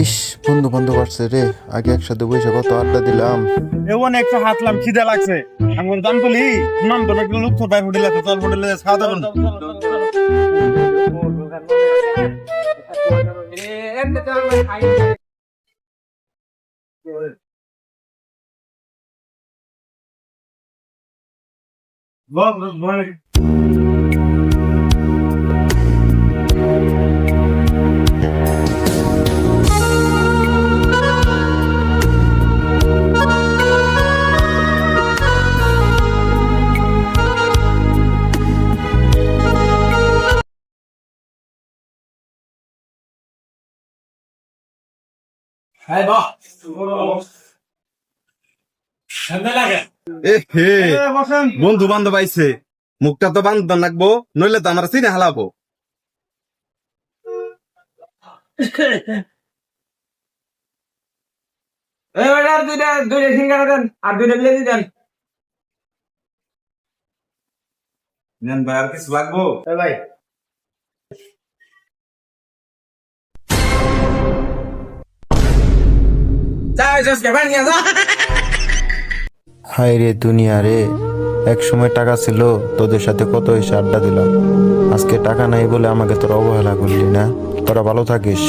ইস, বন্ধু বন্ধু করছে রে। আগে একসাথে বসে কত আড্ডা দিলাম। এমন একটা হাতলাম, খিদে লাগছে। আমি দাম তুলি নাম তো একটা লোক তো ভাই হোটেল আছে, চল হোটেলে খাওয়া দাওয়া করুন। হ্যাঁ বাহ এ হে, বন্ধু বান্ধব আইছে, মুখটা তো বান্ধব রাখবো, নইলে তো আমরা চিনে হালাবো। দুইটা দুইটা সিঙ্গারা দেন আর দুইটা লেজি দেন। নেন ভাই, আর কিছু লাগবো? ভাই হায় রে দুনিয়া রে, এক সময় টাকা ছিল, তোদের সাথে কত এসে আড্ডা দিলাম। আজকে টাকা নাই বলে আমাকে তোরা অবহেলা করলি না। তোরা ভালো থাকিস।